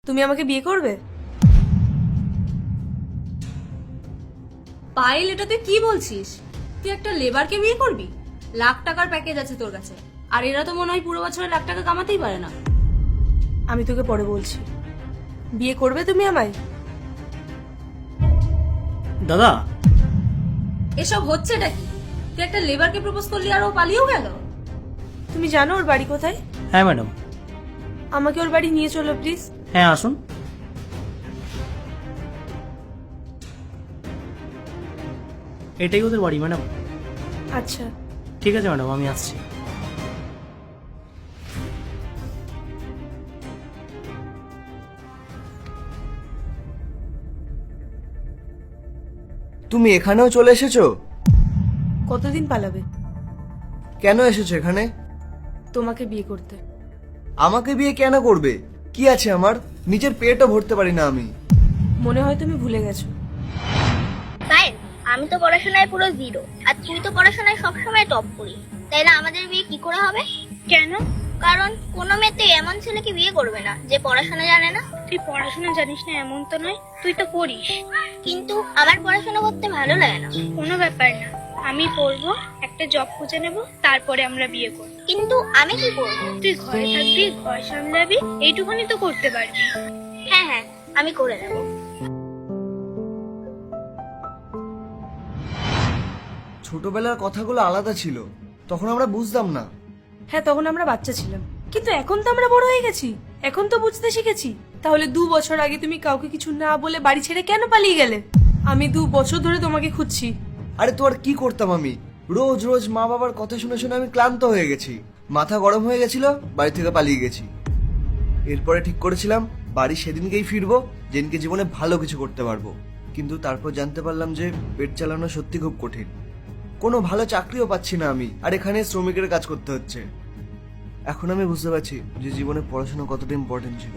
তুমি আমাকে বিয়ে করবে? পায়েল, এটা তুই কি বলছিস? তুই একটা লেবারকে বিয়ে করবি? লাখ টাকার প্যাকেজ আছে তোর কাছে, আর এরা তো মনে হয় পুরো বছরে লাখ টাকা কামাতেই পারে না। আমি তোকে পরে বলছি। বিয়ে করবে তুমি আমায়? দাদা, এসব হচ্ছেটা কি? তুই একটা লেবারকে প্রপোজ করলি আর ও পালিয়েও গেল? তুমি জানো ওর বাড়ি কোথায়? হ্যাঁ ম্যাডাম। আমাকে ওর বাড়ি নিয়ে চলো প্লিজ। হ্যাঁ আসুন। এটাই ওদের বাড়ি ম্যাডাম। আচ্ছা। ঠিক আছে ম্যাডাম, আমি আসছি। তুমি এখানেও চলে এসেছো? কতদিন পালাবে? কেন এসেছো এখানে? তোমাকে বিয়ে করতে। আমাকে বিয়ে কেন করবে? কি আছে আমার? নিজের পেটও ভরতে পারি না আমি। মনে হয় তুমি ভুলে গেছো। পায়েল, আমি তো পড়াশোনায় পুরো জিরো, আর তুই তো পড়াশোনায় সবসময় টপ করিস। তাইলে আমাদের বিয়ে কি করে হবে? কেন? কারণ কোনো মেয়ে তো এমন ছেলেকে বিয়ে করবে না যে পড়াশোনা জানে না। তুই পড়াশোনা জানিস না এমন তো নয়, তুই তো পড়িস। কিন্তু আমার পড়াশোনা করতে ভালো লাগে না। কোনো ব্যাপার না, আমি পড়বো, একটা জব খুঁজে নেব, তারপরে আমরা বিয়ে করব। কিন্তু আমি কি করব? তুই ঘরে থাকবি, ঘর সামলাবি, এইটুকুনি তো করতে পারবি। হ্যাঁ হ্যাঁ, আমি করে নেব। ছোটবেলার কথাগুলো আলাদা ছিল, তখন আমরা বুঝতাম না। হ্যাঁ, তখন আমরা বাচ্চা ছিলাম, কিন্তু এখন তো আমরা বড় হয়ে গেছি। এখন তো বুঝতে শিখেছি। তাহলে 2 বছর আগে তুমি কাউকে কিছু না বলে বাড়ি ছেড়ে কেন পালিয়ে গেলে? আমি 2 বছর ধরে তোমাকে খুঁজছি। আরে তো আর কি করতাম আমি? রোজ রোজ মা বাবার কথা শুনে শুনে আমি ক্লান্ত হয়ে গেছি। মাথা গরম হয়ে গেছিল, বাড়ি থেকে পালিয়ে গেছি। এরপরে ঠিক করেছিলাম বাড়ি সেদিনকেই ফিরবো যেদিনকে জীবনে ভালো কিছু করতে পারবো। কিন্তু তারপর জানতে পারলাম যে পেট চালানো সত্যি খুব কঠিন। কোনো ভালো চাকরিও পাচ্ছি না আমি, আর এখানে শ্রমিকের কাজ করতে হচ্ছে। এখন আমি বুঝতে পারছি যে জীবনে পড়াশোনা কতটা ইম্পর্টেন্ট ছিল।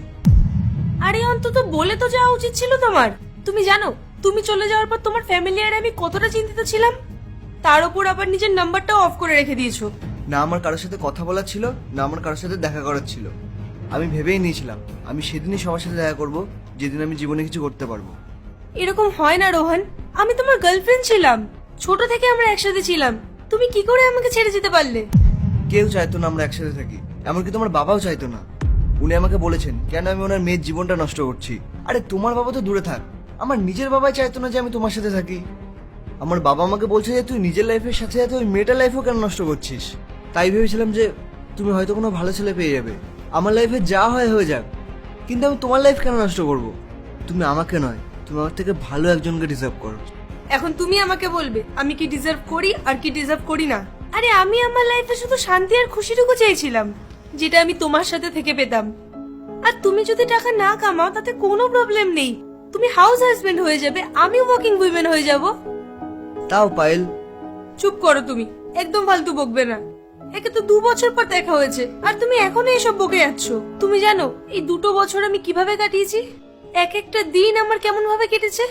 আরে অন্তত বলে তো যাওয়া উচিত ছিল তোমার। তুমি জানো তুমি চলে যাওয়ার পর তোমার ফ্যামিলি আর আমি কতটা চিন্তিত ছিলাম। তার উপর আবার নিজের নাম্বারটাও অফ করে রেখে দিয়েছো। না আমার কারোর সাথে কথা বলার ছিল, না আমার কারোর সাথে দেখা করার ছিল। আমি ভেবেই নিয়েছিলাম আমি সেদিনই সবার সাথে দেখা করব যেদিন আমি জীবনে কিছু করতে পারবো। এরকম হয় না রোহন। আমি তোমার গার্লফ্রেন্ড ছিলাম, ছোট থেকে আমরা একসাথে ছিলাম। তুমি কি করে আমাকে ছেড়ে যেতে পারলে? কেউ চাইতো না আমরা একসাথে থাকি, এমনকি তোমার বাবাও চাইতো না। উনি আমাকে বলেছেন কেন আমি ওনার মেয়ের জীবনটা নষ্ট করছি। আরে তোমার বাবা তো দূরে থাক, আমার নিজের বাবাই চাইতো না যে আমি তোমার সাথে থাকি। আমার বাবা আমাকে বলছে যে তুই নিজের লাইফের সাথে সাথে ওই মেয়েটার লাইফও কেন নষ্ট করছিস। তাই ভেবেছিলাম যে তুমি হয়তো কোনো ভালো ছেলে পেয়ে যাবে, আমার লাইফে যা হয় হয়ে যাক, কিন্তু আমি তোমার লাইফ কেন নষ্ট করব? তুমি আমাকে নয়, তুমি আমার থেকে ভালো একজনকে ডিজার্ভ করো। এখন তুমি আমাকে বলবে আমি কি ডিজার্ভ করি আর কি ডিজার্ভ করি না? আরে আমি আমার লাইফে শুধু শান্তি আর খুশিটুকু চেয়েছিলাম, যেটা আমি তোমার সাথে থেকে পেতাম। আর তুমি যদি টাকা না কামাও তাতে কোনো প্রবলেম নেই। তুমি হাউস হাজবেন্ড হয়ে যাবে, আমি ওয়ার্কিং উইমেন হয়ে যাব। তাও পায়েল, চুপ করো তুমি, একদম ফালতু বকবে না। একে তো 2 বছর পর দেখা হয়েছে আর তুমি এখনো এসব বকে যাচ্ছ। তুমি জানো এই 2 বছর আমি কিভাবে কাটিয়েছি? এক একটা দিন আমার কেমন ভাবে কেটেছে।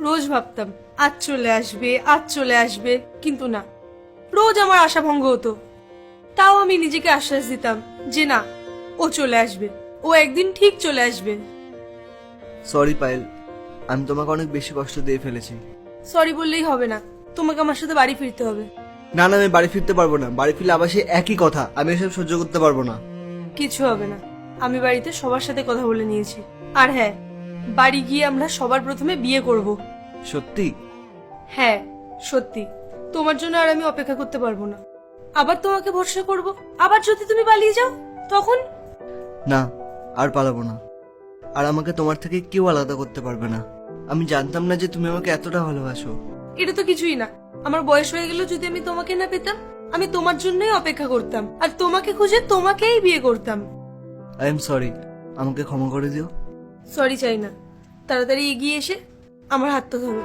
রোজ ভাবতাম আজ চলে আসবে, আজ চলে আসবে, কিন্তু না, রোজ আমার আশা ভঙ্গ হতো। তাও আমি নিজেকে আশ্বাস দিতাম যে না, ও চলে আসবে, ও একদিন ঠিক চলে আসবে। সরি পায়েল, আমি তোমাকে অনেক বেশি কষ্ট দিয়ে ফেলেছি। সরি বললেই হবে না, তোমাকে আমার সাথে বাড়ি ফিরতে হবে। না না, আমি বাড়ি ফিরতে পারবো না। বাড়ি ফিরলে আবার সেই একই কথা, আমি এসব সহ্য করতে পারবো না। কিছু হবে না, আমি বাড়িতে সবার সাথে কথা বলে নিয়েছি। আর হ্যাঁ, বাড়ি গিয়ে আমরা সবার প্রথমে বিয়ে করব। সত্যি? হ্যাঁ সত্যি। তোমার জন্য আর আমি অপেক্ষা করতে পারবো না। আবার তোমাকে ভরসা করব, আবার যদি তুমি পালিয়ে যাও তখন? না, আর পালাবো না। আর আমাকে তোমার থেকে কেউ আলাদা করতে পারবে না। আমি জানতাম না যে তুমি আমাকে এতটা ভালোবাসো। এটা তো কিছুই না। আমার বয়স হয়ে গেল, যদি আমি তোমাকে না পেতাম আমি তোমার জন্যই অপেক্ষা করতাম আর তোমাকে খুঁজে তোমাকেই বিয়ে করতাম। আই এম সরি, আমাকে ক্ষমা করে দিও। সরি চাই না, তাড়াতাড়ি এগিয়ে এসে আমার হাতটা ধরো।